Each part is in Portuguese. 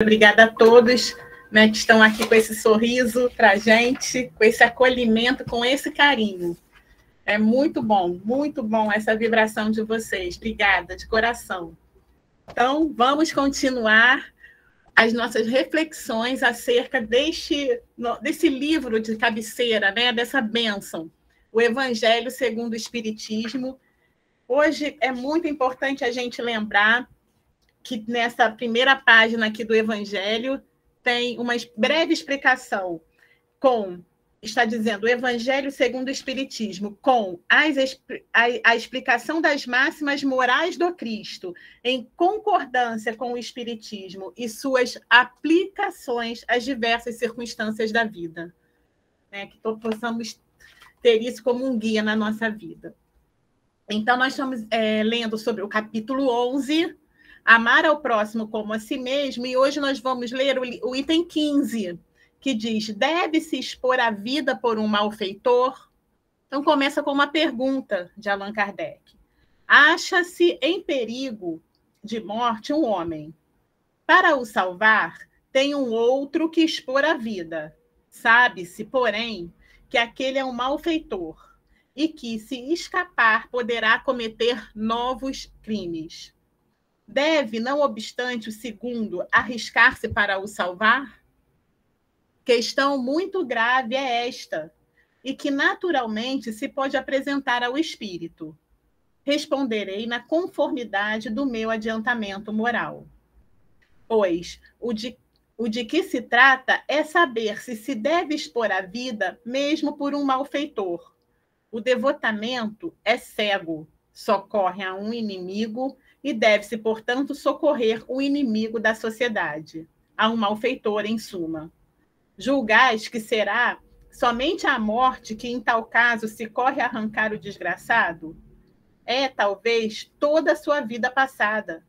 Obrigada a todos, né, que estão aqui com esse sorriso para a gente, com esse acolhimento, com esse carinho. É muito bom essa vibração de vocês. Obrigada, de coração. Então, vamos continuar as nossas reflexões acerca desse livro de cabeceira, né, dessa bênção, o Evangelho segundo o Espiritismo. Hoje é muito importante a gente lembrar que nessa primeira página aqui do Evangelho tem uma breve explicação está dizendo o Evangelho segundo o Espiritismo, com a explicação das máximas morais do Cristo, em concordância com o Espiritismo e suas aplicações às diversas circunstâncias da vida. Né? Que possamos ter isso como um guia na nossa vida. Então, nós estamos lendo sobre o capítulo 11, Amar ao próximo como a si mesmo, e hoje nós vamos ler o item 15, que diz, deve-se expor a vida por um malfeitor? Então, começa com uma pergunta de Allan Kardec. Acha-se em perigo de morte um homem. Para o salvar, tem um outro que expor a vida. Sabe-se, porém, que aquele é um malfeitor e que, se escapar, poderá cometer novos crimes. Deve, não obstante o segundo, arriscar-se para o salvar? Questão muito grave é esta, e que naturalmente se pode apresentar ao espírito. Responderei na conformidade do meu adiantamento moral. Pois o de que se trata é saber se deve expor a vida mesmo por um malfeitor. O devotamento é cego, socorre a um inimigo e deve-se, portanto, socorrer o inimigo da sociedade, a um malfeitor, em suma. Julgais que será somente a morte que, em tal caso, se corre a arrancar o desgraçado? É, talvez, toda a sua vida passada.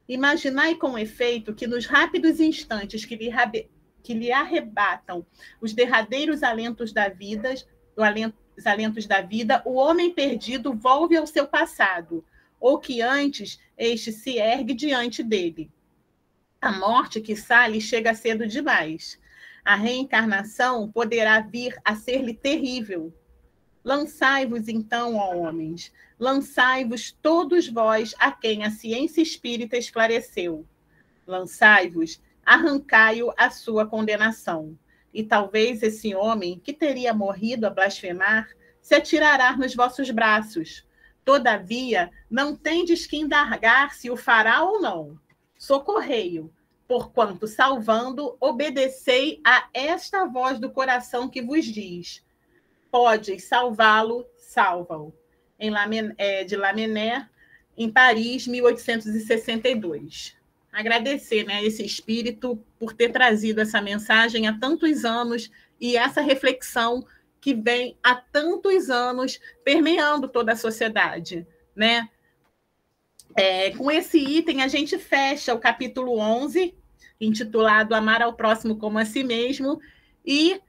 Imaginai com efeito que nos rápidos instantes que lhe arrebatam os derradeiros alentos da vida, o homem perdido volve ao seu passado, ou que antes este se ergue diante dele. A morte, quiçá, lhe chega cedo demais. A reencarnação poderá vir a ser-lhe terrível. Lançai-vos, então, ó homens, lançai-vos todos vós a quem a ciência espírita esclareceu. Lançai-vos, arrancai-o a sua condenação. E talvez esse homem, que teria morrido a blasfemar, se atirará nos vossos braços. Todavia, não tendes que indagar se o fará ou não. Socorrei-o, porquanto, salvando, obedecei a esta voz do coração que vos diz: podes salvá-lo, salva-o. De Lamennais, em Paris, 1862. Agradecer, né, esse espírito por ter trazido essa mensagem há tantos anos e essa reflexão que vem há tantos anos permeando toda a sociedade, né? Com esse item, a gente fecha o capítulo 11, intitulado Amar ao Próximo como a Si Mesmo, e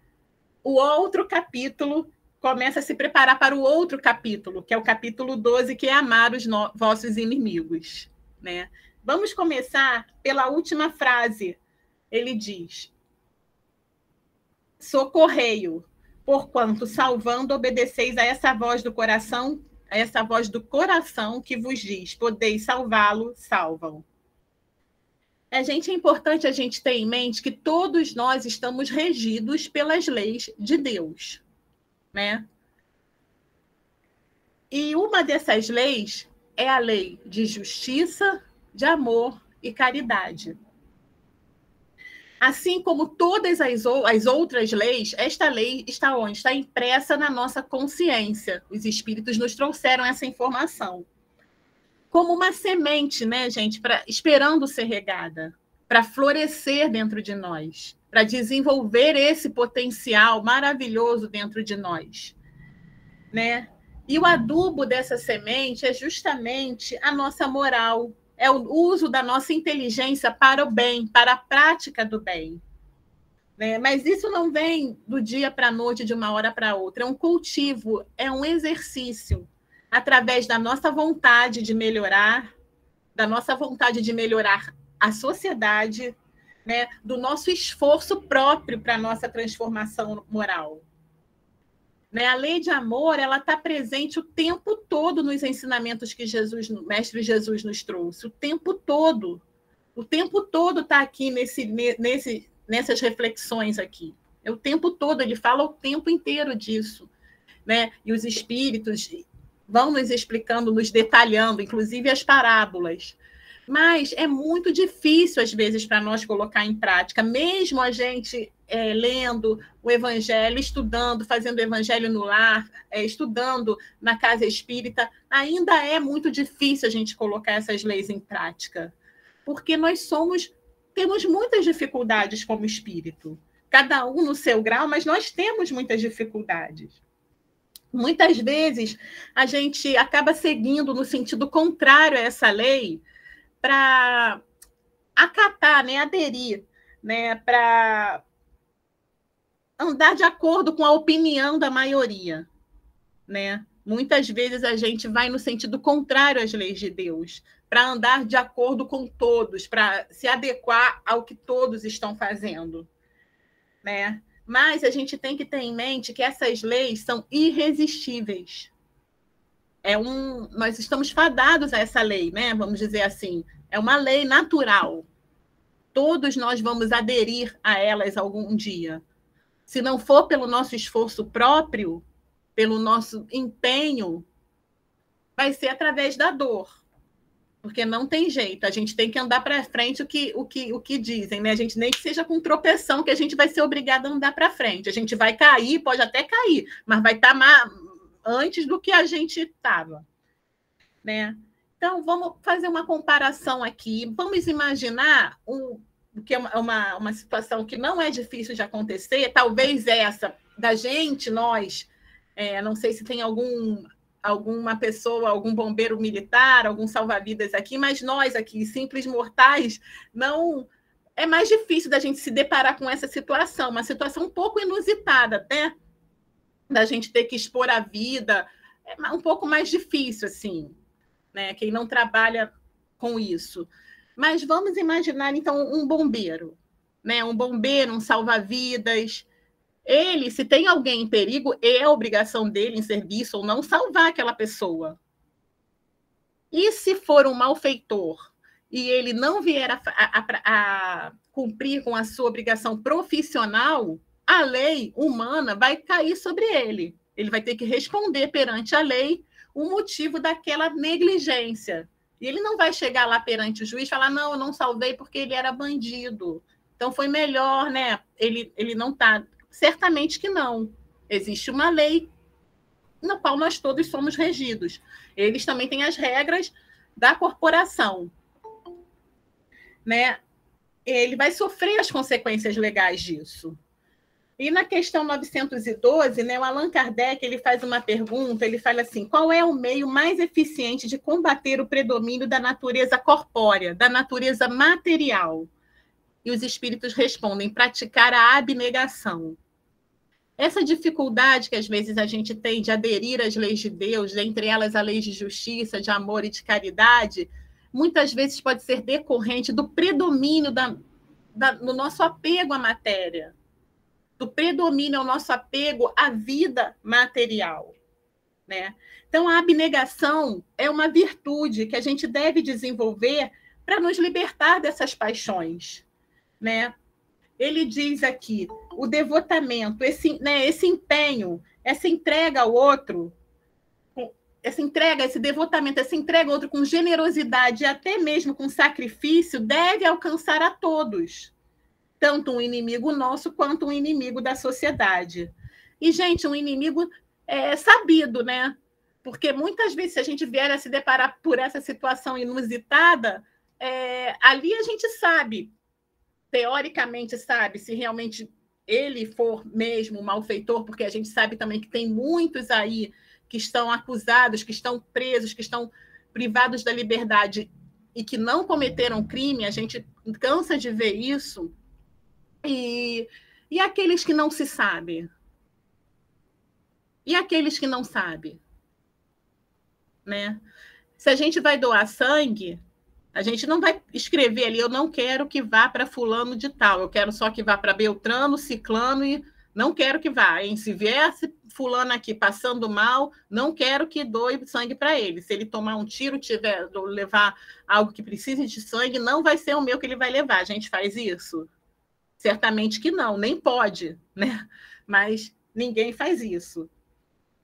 o outro capítulo começa a se preparar para o outro capítulo, que é o capítulo 12, que é Amar os vossos inimigos. Né? Vamos começar pela última frase. Ele diz, socorrei-o, porquanto, salvando, obedeceis a essa voz do coração, que vos diz, podeis salvá-lo, salvam. É importante a gente ter em mente que todos nós estamos regidos pelas leis de Deus, né? E uma dessas leis é a lei de justiça, de amor e caridade. Assim como todas as outras leis, esta lei está onde? Está impressa na nossa consciência. Os espíritos nos trouxeram essa informação. Como uma semente, né, gente, esperando ser regada, para florescer dentro de nós, para desenvolver esse potencial maravilhoso dentro de nós. Né? E o adubo dessa semente é justamente a nossa moral, é o uso da nossa inteligência para o bem, para a prática do bem. Né? Mas isso não vem do dia para a noite, de uma hora para outra. É um cultivo, é um exercício, através da nossa vontade de melhorar, da nossa vontade de melhorar a sociedade, né, do nosso esforço próprio para a nossa transformação moral. Né? A lei de amor, ela está presente o tempo todo nos ensinamentos que o Mestre Jesus nos trouxe, o tempo todo. O tempo todo está aqui nessas reflexões aqui. O tempo todo, ele fala o tempo inteiro disso. Né? E os espíritos vão nos explicando, nos detalhando, inclusive as parábolas. Mas é muito difícil, às vezes, para nós colocar em prática, mesmo a gente lendo o Evangelho, estudando, fazendo o Evangelho no lar, estudando na casa espírita, ainda é muito difícil a gente colocar essas leis em prática, porque nós temos muitas dificuldades como espírito, cada um no seu grau, mas nós temos muitas dificuldades. Muitas vezes a gente acaba seguindo no sentido contrário a essa lei, para acatar, né, aderir, né, para andar de acordo com a opinião da maioria, né? Muitas vezes a gente vai no sentido contrário às leis de Deus, para andar de acordo com todos, para se adequar ao que todos estão fazendo, né? Mas a gente tem que ter em mente que essas leis são irresistíveis. Nós estamos fadados a essa lei, né? Vamos dizer assim. É uma lei natural. Todos nós vamos aderir a elas algum dia. Se não for pelo nosso esforço próprio, pelo nosso empenho, vai ser através da dor. Porque não tem jeito. A gente tem que andar para frente o que dizem, né? A gente nem que seja com tropeção, que a gente vai ser obrigado a andar para frente. A gente vai cair, pode até cair, mas vai estar antes do que a gente estava, né? Então, vamos fazer uma comparação aqui. Vamos imaginar que é uma situação que não é difícil de acontecer, talvez essa da gente, nós, não sei se tem alguma pessoa, algum bombeiro militar, algum salva-vidas aqui, mas nós aqui, simples mortais, não é mais difícil da gente se deparar com essa situação, uma situação um pouco inusitada, até, da gente ter que expor a vida, é um pouco mais difícil, assim, né? Quem não trabalha com isso. Mas vamos imaginar, então, um bombeiro, né? Um bombeiro, um salva-vidas. Ele, se tem alguém em perigo, é a obrigação dele, em serviço ou não, salvar aquela pessoa. E se for um malfeitor e ele não vier a cumprir com a sua obrigação profissional, a lei humana vai cair sobre ele. Ele vai ter que responder perante a lei o motivo daquela negligência. E ele não vai chegar lá perante o juiz e falar, não, eu não salvei porque ele era bandido. Então foi melhor, né? Ele não está. Certamente que não. Existe uma lei na qual nós todos somos regidos. Eles também têm as regras da corporação, né? Ele vai sofrer as consequências legais disso. E na questão 912, né, o Allan Kardec ele faz uma pergunta, ele fala assim, qual é o meio mais eficiente de combater o predomínio da natureza corpórea, da natureza material? E os espíritos respondem, praticar a abnegação. Essa dificuldade que às vezes a gente tem de aderir às leis de Deus, entre elas a lei de justiça, de amor e de caridade, muitas vezes pode ser decorrente do predomínio do nosso apego à matéria, do predomínio ao nosso apego à vida material, né? Então, a abnegação é uma virtude que a gente deve desenvolver para nos libertar dessas paixões, né? Ele diz aqui, o devotamento, esse empenho, essa entrega ao outro, esse devotamento, essa entrega ao outro com generosidade e até mesmo com sacrifício, deve alcançar a todos, tanto um inimigo nosso quanto um inimigo da sociedade. E, gente, um inimigo sabido, né? Porque muitas vezes, se a gente vier a se deparar por essa situação inusitada, ali a gente sabe, teoricamente sabe, se realmente ele for mesmo um malfeitor, porque a gente sabe também que tem muitos aí que estão acusados, que estão presos, que estão privados da liberdade e que não cometeram crime, a gente cansa de ver isso. E aqueles que não se sabem? E aqueles que não sabem? Né? Se a gente vai doar sangue, A gente não vai escrever ali, eu não quero que vá para fulano de tal, eu quero só que vá para Beltrano, Ciclano, e não quero que vá. Hein? Se vier fulano aqui passando mal, não quero que doe sangue para ele. Se ele tomar um tiro, levar algo que precise de sangue, não vai ser o meu que ele vai levar. A gente faz isso? Certamente que não, nem pode, né? Mas ninguém faz isso.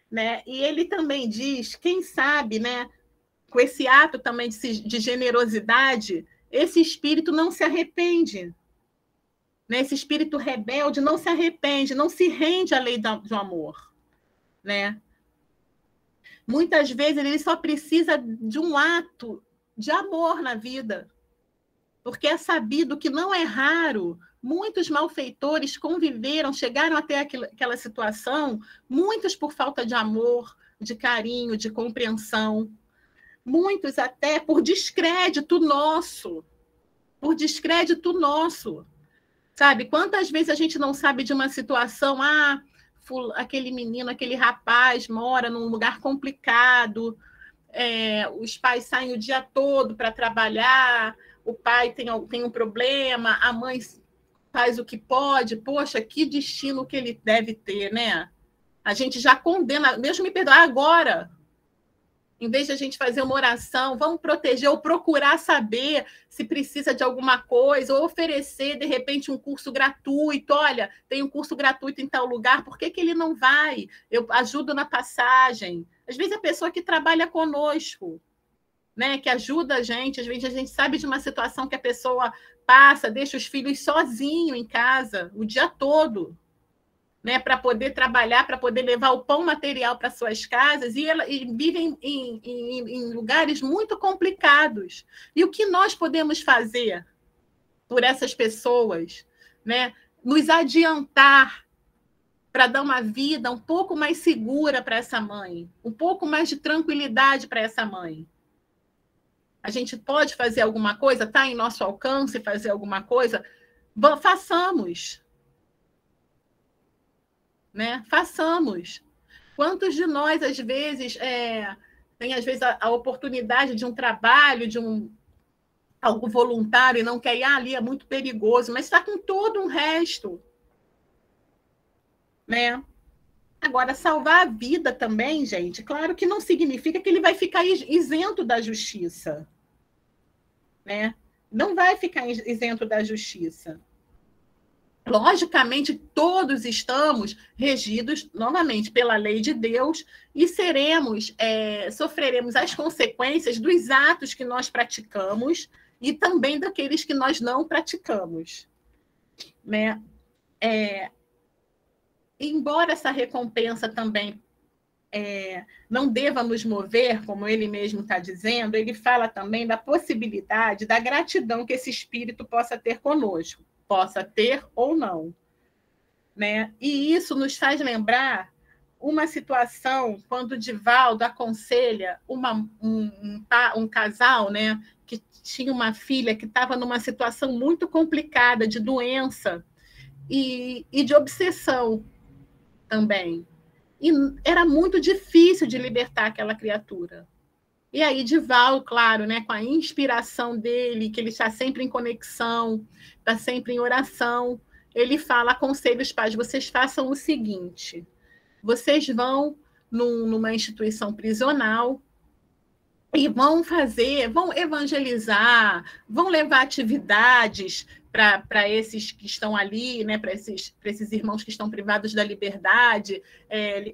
Né? E ele também diz, quem sabe, né, com esse ato também de generosidade, esse espírito não se arrepende. Né? Esse espírito rebelde não se arrepende, não se rende à lei do amor. Né? Muitas vezes ele só precisa de um ato de amor na vida, porque é sabido que não é raro, muitos malfeitores conviveram, chegaram até aquela situação, muitos por falta de amor, de carinho, de compreensão, muitos até por descrédito nosso, sabe? Quantas vezes a gente não sabe de uma situação, aquele menino, aquele rapaz mora num lugar complicado, os pais saem o dia todo para trabalhar, o pai tem um problema, a mãe faz o que pode, poxa, que destino que ele deve ter, né? A gente já condena, deixa eu me perdoar agora, em vez de a gente fazer uma oração, vamos proteger ou procurar saber se precisa de alguma coisa, ou oferecer, de repente, um curso gratuito. Olha, tem um curso gratuito em tal lugar, por que ele não vai? Eu ajudo na passagem. Às vezes, a pessoa que trabalha conosco, né, que ajuda a gente, às vezes a gente sabe de uma situação que a pessoa passa, deixa os filhos sozinhos em casa o dia todo, né, para poder trabalhar, para poder levar o pão material para suas casas, e vivem em lugares muito complicados. E o que nós podemos fazer por essas pessoas? Né? Nos adiantar para dar uma vida um pouco mais segura para essa mãe, um pouco mais de tranquilidade para essa mãe. A gente pode fazer alguma coisa? Está em nosso alcance fazer alguma coisa? Façamos. Né? Façamos. Quantos de nós, às vezes, tem às vezes a oportunidade de um trabalho, de algo voluntário, e não quer ir ali, é muito perigoso, mas está com todo um resto. Né? Agora, salvar a vida também, gente, claro que não significa que ele vai ficar isento da justiça. Né? Não vai ficar isento da justiça. Logicamente, todos estamos regidos, novamente, pela lei de Deus e sofreremos as consequências dos atos que nós praticamos e também daqueles que nós não praticamos. Né? Embora essa recompensa também não deva nos mover, como ele mesmo está dizendo, ele fala também da possibilidade, da gratidão que esse espírito possa ter conosco. Possa ter ou não. Né? E isso nos faz lembrar uma situação quando o Divaldo aconselha um casal, né, que tinha uma filha que estava numa situação muito complicada de doença e de obsessão também. E era muito difícil de libertar aquela criatura. E aí, Divaldo, claro, né, com a inspiração dele, que ele está sempre em conexão, está sempre em oração, ele aconselha os pais, vocês façam o seguinte, vocês vão numa instituição prisional e vão evangelizar, vão levar atividades para esses que estão ali, né, para esses irmãos que estão privados da liberdade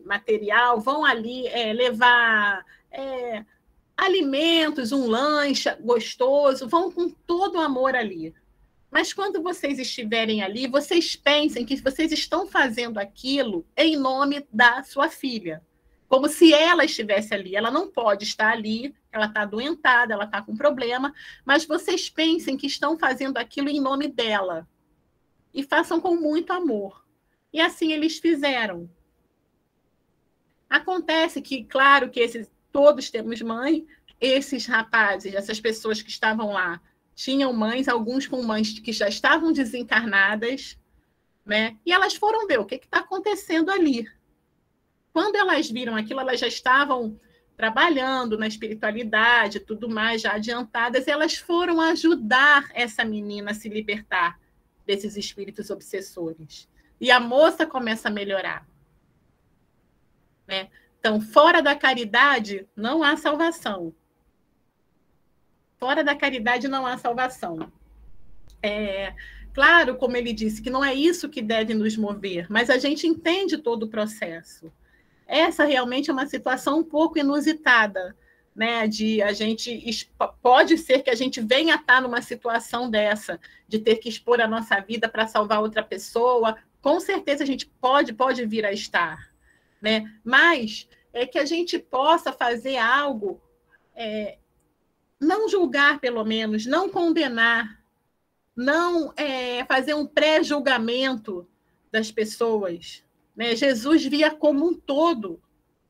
material, vão ali levar... alimentos, um lanche gostoso, vão com todo o amor ali. Mas quando vocês estiverem ali, vocês pensem que vocês estão fazendo aquilo em nome da sua filha. Como se ela estivesse ali. Ela não pode estar ali, ela está adoentada, ela está com problema, mas vocês pensem que estão fazendo aquilo em nome dela. E façam com muito amor. E assim eles fizeram. Acontece que, claro, que todos temos mãe, esses rapazes, essas pessoas que estavam lá, tinham mães, alguns com mães que já estavam desencarnadas, né? E elas foram ver o que está acontecendo ali. Quando elas viram aquilo, elas já estavam trabalhando na espiritualidade, tudo mais, já adiantadas, elas foram ajudar essa menina a se libertar desses espíritos obsessores. E a moça começa a melhorar. Né? Então, fora da caridade, não há salvação. Fora da caridade, não há salvação. Claro, como ele disse, que não é isso que deve nos mover, mas a gente entende todo o processo. Essa realmente é uma situação um pouco inusitada, né? Pode ser que a gente venha a estar numa situação dessa, de ter que expor a nossa vida para salvar outra pessoa. Com certeza a gente pode vir a estar, né? Mas é que a gente possa fazer algo, não julgar, pelo menos, não condenar, não fazer um pré-julgamento das pessoas. Né? Jesus via como um todo.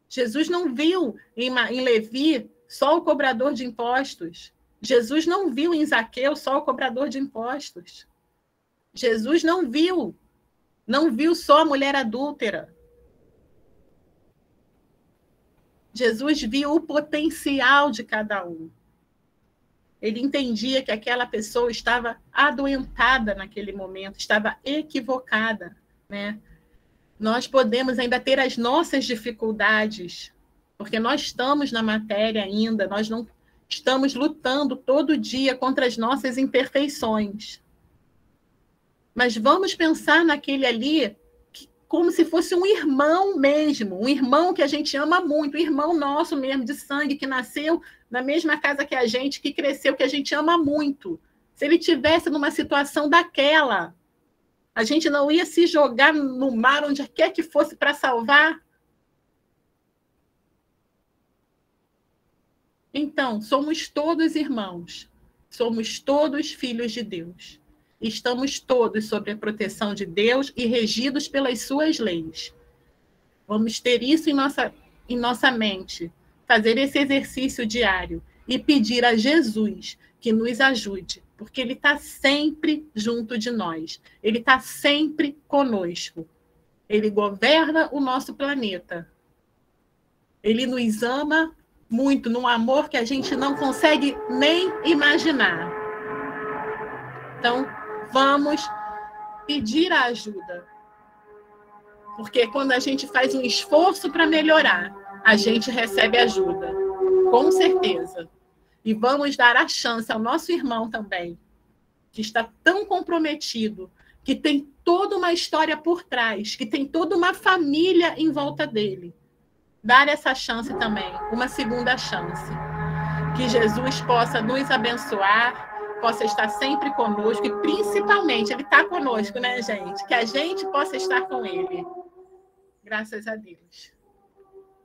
Jesus não viu em Levi só o cobrador de impostos. Jesus não viu em Zaqueu só o cobrador de impostos. Jesus não viu só a mulher adúltera. Jesus viu o potencial de cada um. Ele entendia que aquela pessoa estava adoentada naquele momento, estava equivocada, né? Nós podemos ainda ter as nossas dificuldades, porque nós estamos na matéria ainda, nós não estamos lutando todo dia contra as nossas imperfeições. Mas vamos pensar naquele ali como se fosse um irmão mesmo, um irmão que a gente ama muito, um irmão nosso mesmo, de sangue, que nasceu na mesma casa que a gente, que cresceu, que a gente ama muito. Se ele tivesse numa situação daquela, a gente não ia se jogar no mar, onde quer que fosse, para salvar? Então, somos todos irmãos, somos todos filhos de Deus. Estamos todos sob a proteção de Deus e regidos pelas suas leis. Vamos ter isso em nossa mente, fazer esse exercício diário e pedir a Jesus que nos ajude, porque Ele está sempre junto de nós. Ele está sempre conosco. Ele governa o nosso planeta. Ele nos ama muito, num amor que a gente não consegue nem imaginar. Então, vamos pedir a ajuda. Porque quando a gente faz um esforço para melhorar, a gente recebe ajuda. Com certeza. E vamos dar a chance ao nosso irmão também, que está tão comprometido, que tem toda uma história por trás, que tem toda uma família em volta dele. Dar essa chance também, uma segunda chance. Que Jesus possa nos abençoar, possa estar sempre conosco, e principalmente, Ele está conosco, né, gente? Que a gente possa estar com Ele. Graças a Deus.